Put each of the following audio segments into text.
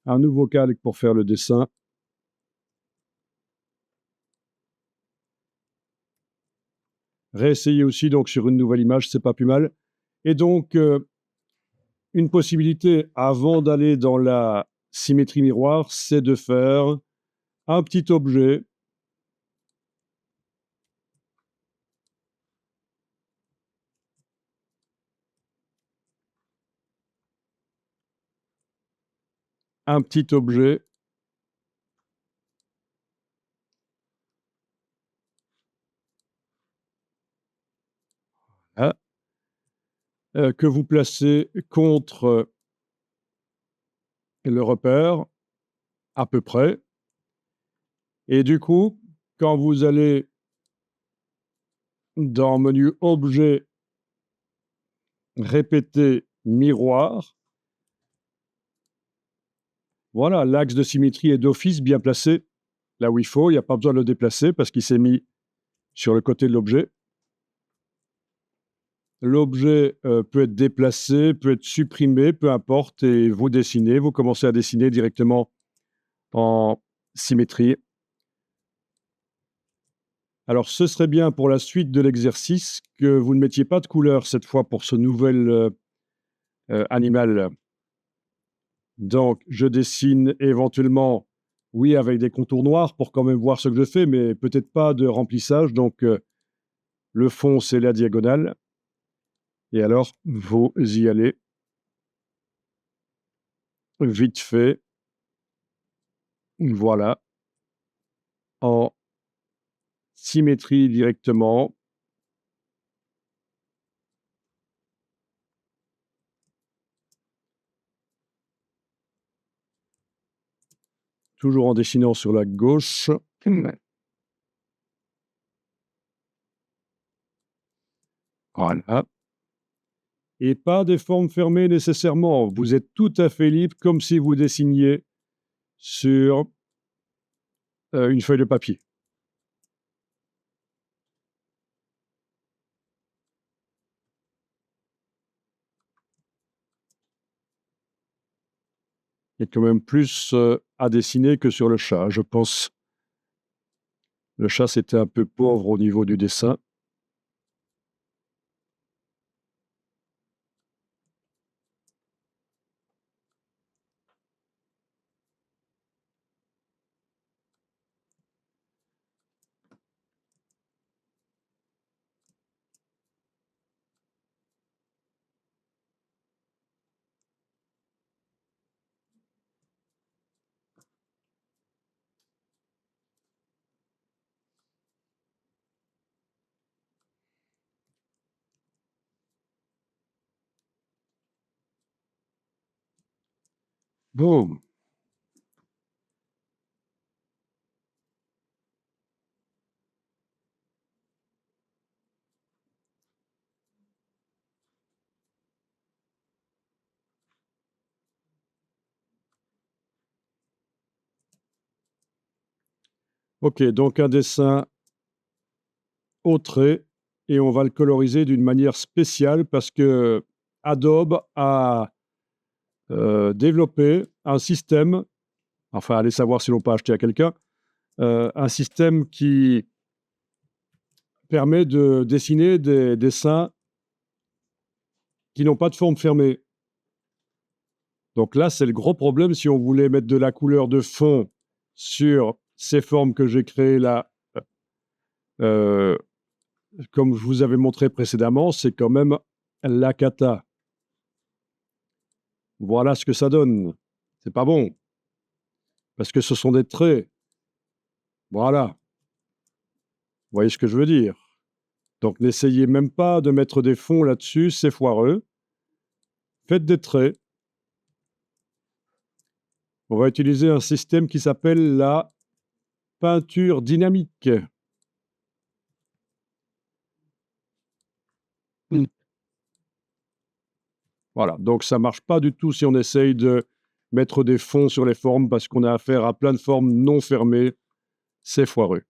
un nouveau calque pour faire le dessin. Réessayer aussi donc sur une nouvelle image, c'est pas plus mal. Et donc, une possibilité avant d'aller dans la symétrie miroir, c'est de faire un petit objet un petit objet hein, que vous placez contre le repère, à peu près. Et du coup, quand vous allez dans menu objet, répéter miroir, voilà, l'axe de symétrie est d'office bien placé là où il faut. Il n'y a pas besoin de le déplacer parce qu'il s'est mis sur le côté de l'objet. L'objet peut être déplacé, peut être supprimé, peu importe, et vous dessinez, vous commencez à dessiner directement en symétrie. Alors, ce serait bien pour la suite de l'exercice que vous ne mettiez pas de couleur cette fois pour ce nouvel animal. Donc, je dessine éventuellement, oui, avec des contours noirs pour quand même voir ce que je fais, mais peut-être pas de remplissage. Donc, le fond, c'est la diagonale. Et alors, vous y allez vite fait. Voilà, en symétrie directement. Toujours en dessinant sur la gauche. Voilà. Et pas des formes fermées nécessairement. Vous êtes tout à fait libre, comme si vous dessiniez sur une feuille de papier. Il y a quand même plus à dessiner que sur le chat, je pense. Le chat, c'était un peu pauvre au niveau du dessin. Bon. Ok, donc un dessin au trait et on va le coloriser d'une manière spéciale parce que Adobe a développé un système, enfin, allez savoir si l'on peut acheter à quelqu'un, un système qui permet de dessiner des dessins qui n'ont pas de forme fermée. Donc là, c'est le gros problème si on voulait mettre de la couleur de fond sur ces formes que j'ai créées là, euh, comme je vous avais montré précédemment, c'est quand même la cata. Voilà ce que ça donne. C'est pas bon, parce que ce sont des traits. Voilà. Vous voyez ce que je veux dire? Donc n'essayez même pas de mettre des fonds là-dessus, c'est foireux. Faites des traits. On va utiliser un système qui s'appelle la peinture dynamique. Mm. Voilà, donc ça marche pas du tout si on essaye de mettre des fonds sur les formes parce qu'on a affaire à plein de formes non fermées. C'est foireux.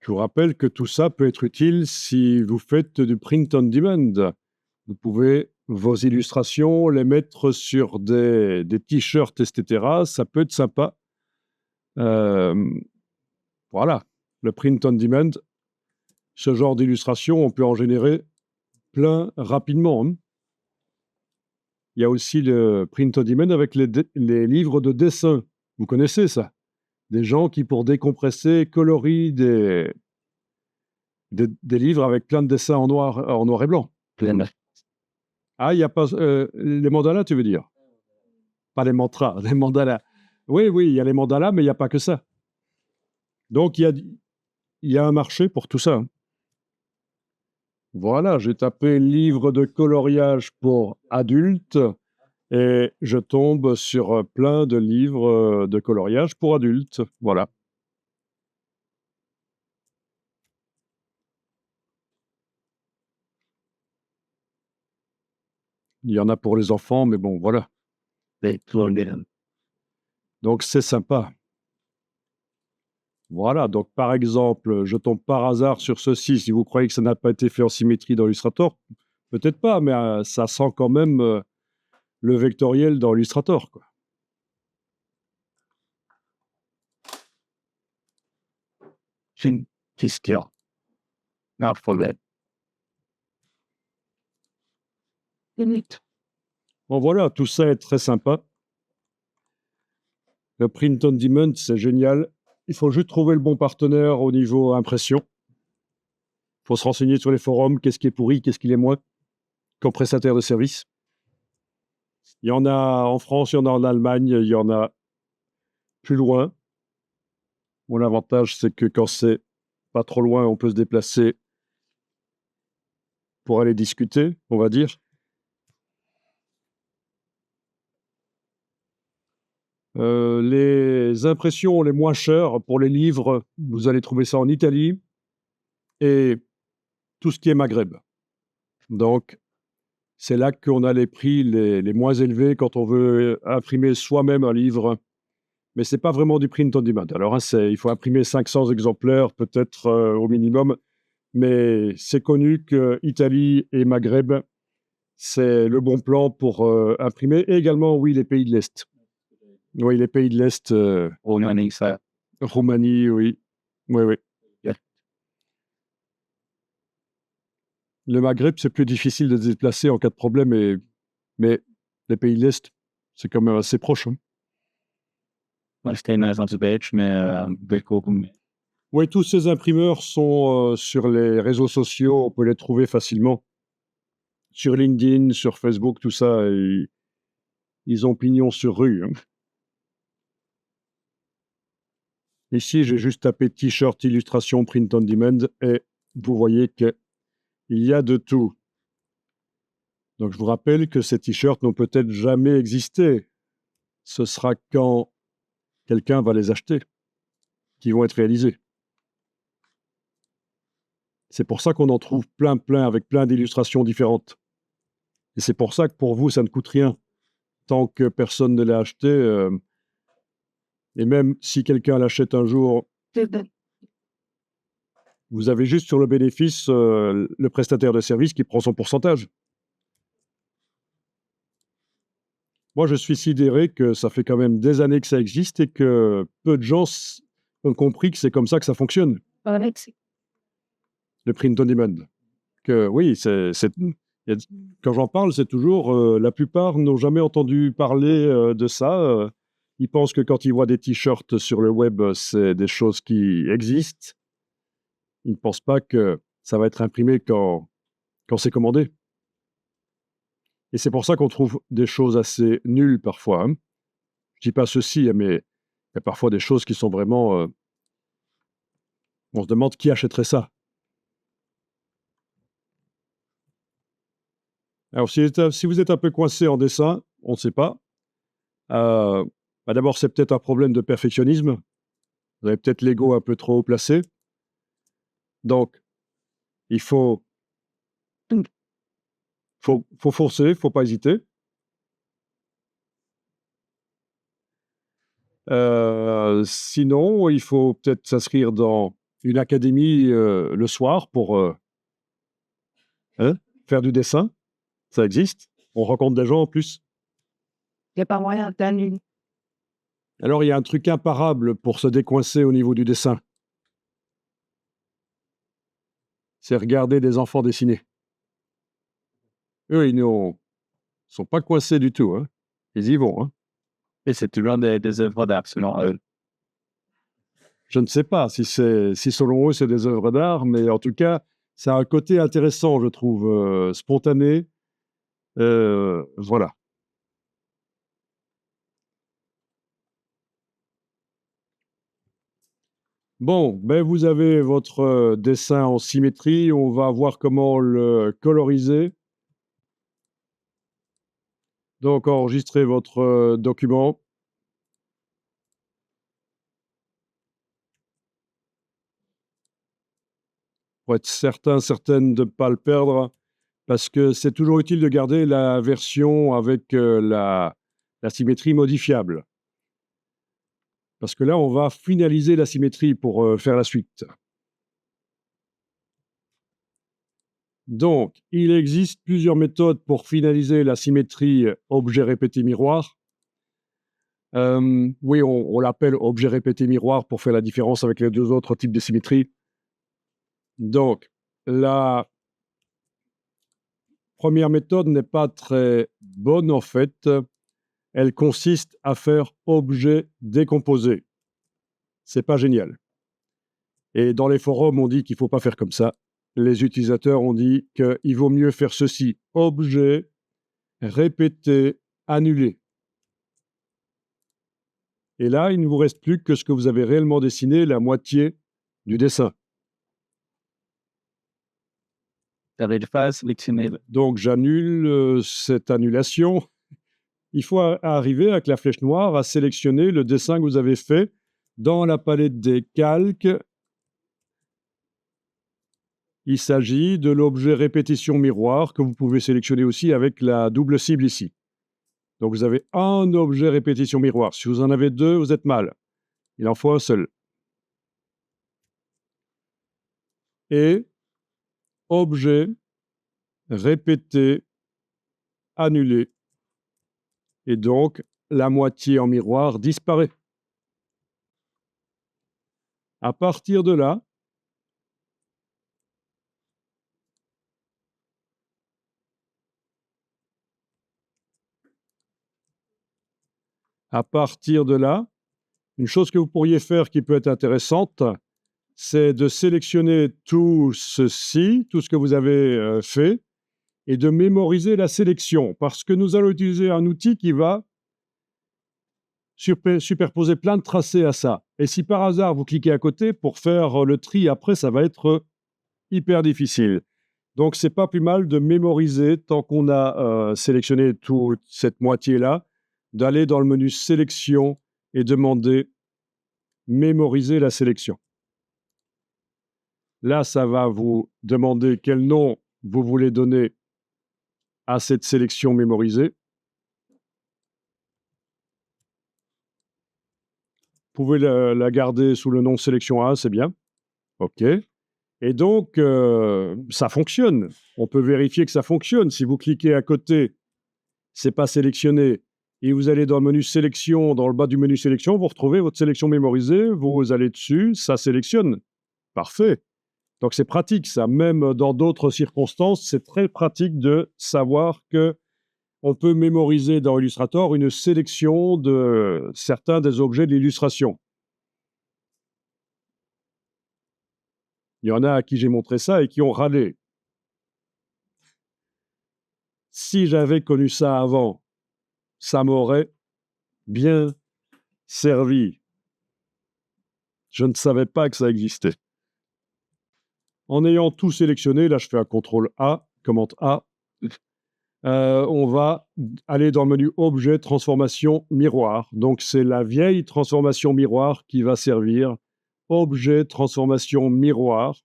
Je vous rappelle que tout ça peut être utile si vous faites du print on demand. Vous pouvez vos illustrations les mettre sur des t-shirts, etc. Ça peut être sympa. Voilà, le print on demand, ce genre d'illustration, on peut en générer plein rapidement, hein. Il y a aussi le print on demand avec les livres de dessin. Vous connaissez ça? Des gens qui, pour décompresser, colorient des livres avec plein de dessins en noir et blanc. Ah, il n'y a pas les mandalas, tu veux dire? Pas les mantras, les mandalas. Oui, oui, il y a les mandalas, mais il n'y a pas que ça. Donc, il y a un marché pour tout ça, hein. Voilà, j'ai tapé livre de coloriage pour adultes et je tombe sur plein de livres de coloriage pour adultes. Voilà. Il y en a pour les enfants, mais bon, voilà. Donc, c'est sympa. Voilà, donc par exemple, je tombe par hasard sur ceci. Si vous croyez que ça n'a pas été fait en symétrie dans Illustrator, peut-être pas, mais ça sent quand même le vectoriel dans Illustrator, quoi. Bon, voilà, tout ça est très sympa. Le print on demand, c'est génial. Il faut juste trouver le bon partenaire au niveau impression. Il faut se renseigner sur les forums, qu'est-ce qui est pourri, qu'est-ce qui est moins, comme prestataire de service. Il y en a en France, il y en a en Allemagne, il y en a plus loin. Bon, l'avantage, c'est que quand c'est pas trop loin, on peut se déplacer pour aller discuter, on va dire. Les impressions les moins chères pour les livres, vous allez trouver ça en Italie et tout ce qui est Maghreb. Donc, c'est là qu'on a les prix les moins élevés quand on veut imprimer soi-même un livre. Mais ce n'est pas vraiment du print on demand. Alors, hein, il faut imprimer 500 exemplaires peut-être au minimum, mais c'est connu que Italie et Maghreb, c'est le bon plan pour imprimer. Et également, oui, les pays de l'Est. Oui, les pays de l'Est, Roumanie, oui. Oui, oui. Le Maghreb, c'est plus difficile de se déplacer en cas de problème, mais les pays de l'Est, c'est quand même assez proche, hein. Oui, tous ces imprimeurs sont sur les réseaux sociaux, on peut les trouver facilement. Sur LinkedIn, sur Facebook, tout ça, ils ont pignon sur rue, hein. Ici, j'ai juste tapé t-shirt illustration print on demand et vous voyez qu'il y a de tout. Donc, je vous rappelle que ces t-shirts n'ont peut-être jamais existé. Ce sera quand quelqu'un va les acheter qui vont être réalisés. C'est pour ça qu'on en trouve plein, avec plein d'illustrations différentes. Et c'est pour ça que pour vous, ça ne coûte rien. Tant que personne ne l'a acheté, et même si quelqu'un l'achète un jour, vous avez juste sur le bénéfice le prestataire de service qui prend son pourcentage. Moi, je suis sidéré que ça fait quand même des années que ça existe et que peu de gens ont compris que c'est comme ça que ça fonctionne, le print on demand. Que oui, quand j'en parle, c'est toujours la plupart n'ont jamais entendu parler de ça. Ils pensent que quand ils voient des t-shirts sur le web, c'est des choses qui existent. Ils ne pensent pas que ça va être imprimé quand c'est commandé. Et c'est pour ça qu'on trouve des choses assez nulles parfois, hein. Je dis pas ceci, mais il y a parfois des choses qui sont vraiment. On se demande qui achèterait ça. Alors, si vous êtes un peu coincé en dessin, on ne sait pas. D'abord, c'est peut-être un problème de perfectionnisme. Vous avez peut-être l'ego un peu trop haut placé. Donc, il faut forcer, il ne faut pas hésiter. Sinon, il faut peut-être s'inscrire dans une académie le soir pour faire du dessin. Ça existe. On rencontre des gens en plus. Il n'y a pas moyen d'annuler. Alors, il y a un truc imparable pour se décoincer au niveau du dessin. C'est regarder des enfants dessiner. Eux, ils ne sont pas coincés du tout. Hein. Ils y vont. Hein. Et c'est toujours des œuvres d'art, selon eux. Je ne sais pas si selon eux, c'est des œuvres d'art, mais en tout cas, ça a un côté intéressant, je trouve, spontané. Voilà. Bon, ben vous avez votre dessin en symétrie. On va voir comment le coloriser. Donc, enregistrez votre document. Pour être certaine de ne pas le perdre, parce que c'est toujours utile de garder la version avec la symétrie modifiable. Parce que là, on va finaliser la symétrie pour faire la suite. Donc, il existe plusieurs méthodes pour finaliser la symétrie objet répété miroir. Oui, on l'appelle objet répété miroir pour faire la différence avec les deux autres types de symétrie. Donc, la première méthode n'est pas très bonne en fait. Elle consiste à faire objet décomposé. C'est pas génial. Et dans les forums, on dit qu'il ne faut pas faire comme ça. Les utilisateurs ont dit qu'il vaut mieux faire ceci. Objet, répété, annulé. Et là, il ne vous reste plus que ce que vous avez réellement dessiné, la moitié du dessin. Donc, j'annule cette annulation. Il faut arriver avec la flèche noire à sélectionner le dessin que vous avez fait dans la palette des calques. Il s'agit de l'objet répétition miroir que vous pouvez sélectionner aussi avec la double cible ici. Donc, vous avez un objet répétition miroir. Si vous en avez deux, vous êtes mal. Il en faut un seul. Et objet répété annulé. Et donc, la moitié en miroir disparaît. À partir de là, une chose que vous pourriez faire qui peut être intéressante, c'est de sélectionner tout ceci, tout ce que vous avez fait, et de mémoriser la sélection, parce que nous allons utiliser un outil qui va superposer plein de tracés à ça. Et si par hasard vous cliquez à côté pour faire le tri après, ça va être hyper difficile. Donc c'est pas plus mal de mémoriser, tant qu'on a sélectionné toute cette moitié-là, d'aller dans le menu sélection et demander mémoriser la sélection. Là, ça va vous demander quel nom vous voulez donner à cette sélection mémorisée. Vous pouvez la garder sous le nom sélection 1, c'est bien. OK. Et donc, ça fonctionne. On peut vérifier que ça fonctionne. Si vous cliquez à côté, c'est pas sélectionné, et vous allez dans le menu sélection, dans le bas du menu sélection, vous retrouvez votre sélection mémorisée, vous allez dessus, ça sélectionne. Parfait. Donc c'est pratique ça, même dans d'autres circonstances, c'est très pratique de savoir que on peut mémoriser dans Illustrator une sélection de certains des objets de l'illustration. Il y en a à qui j'ai montré ça et qui ont râlé. Si j'avais connu ça avant, ça m'aurait bien servi. Je ne savais pas que ça existait. En ayant tout sélectionné, là je fais un CTRL A, commande A, on va aller dans le menu Objet, Transformation, Miroir. Donc c'est la vieille transformation miroir qui va servir. Objet, Transformation, Miroir.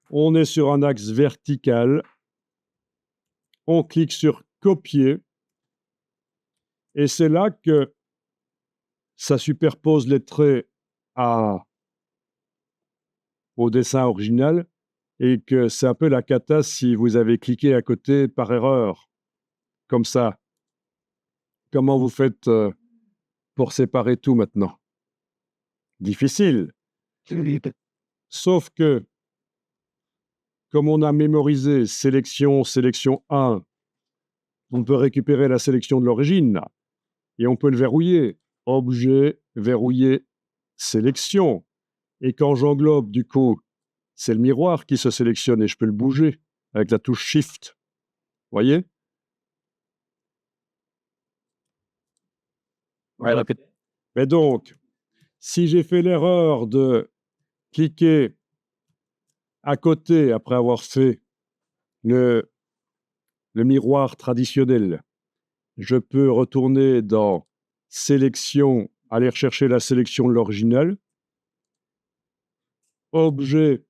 On est sur un axe vertical. On clique sur Copier. Et c'est là que ça superpose les traits au dessin original et que c'est un peu la cata si vous avez cliqué à côté par erreur, comme ça. Comment vous faites pour séparer tout maintenant? Difficile. Sauf que, comme on a mémorisé sélection, sélection 1, on peut récupérer la sélection de l'origine et on peut le verrouiller. Objet, verrouiller, sélection. Et quand j'englobe, du coup, c'est le miroir qui se sélectionne et je peux le bouger avec la touche Shift. Voyez? Ouais, répète. Mais donc, si j'ai fait l'erreur de cliquer à côté après avoir fait le miroir traditionnel, je peux retourner dans sélection, aller rechercher la sélection de l'original, objet,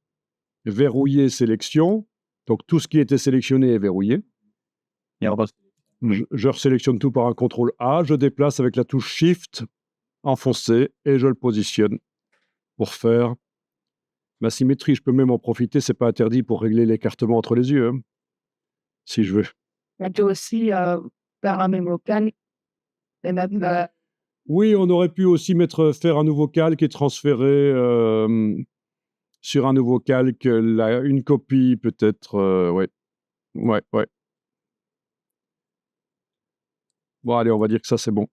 verrouiller, sélection, donc tout ce qui était sélectionné est verrouillé. Et on va... Je resélectionne tout par un CTRL A, je déplace avec la touche Shift enfoncé et je le positionne pour faire ma symétrie. Je peux même en profiter, c'est pas interdit pour régler l'écartement entre les yeux, hein, si je veux. On peut aussi faire un même local et même Oui, on aurait pu aussi faire un nouveau calque et transférer sur un nouveau calque une copie peut-être. Ouais. Ouais, ouais. Bon, allez, on va dire que ça, c'est bon.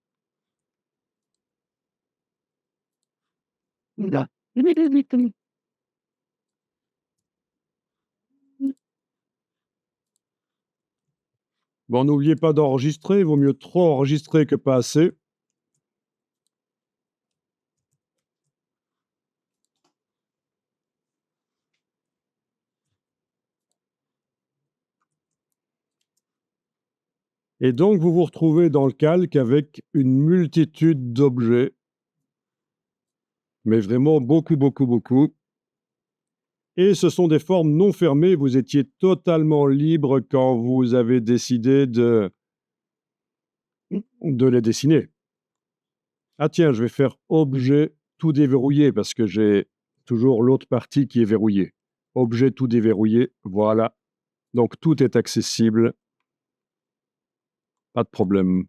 là. Bon, n'oubliez pas d'enregistrer. Il vaut mieux trop enregistrer que pas assez. Et donc, vous vous retrouvez dans le calque avec une multitude d'objets, mais vraiment beaucoup, beaucoup, beaucoup. Et ce sont des formes non fermées. Vous étiez totalement libre quand vous avez décidé de les dessiner. Ah tiens, je vais faire objet tout déverrouillé parce que j'ai toujours l'autre partie qui est verrouillée. Objet tout déverrouillé, voilà. Donc tout est accessible. Pas de problème.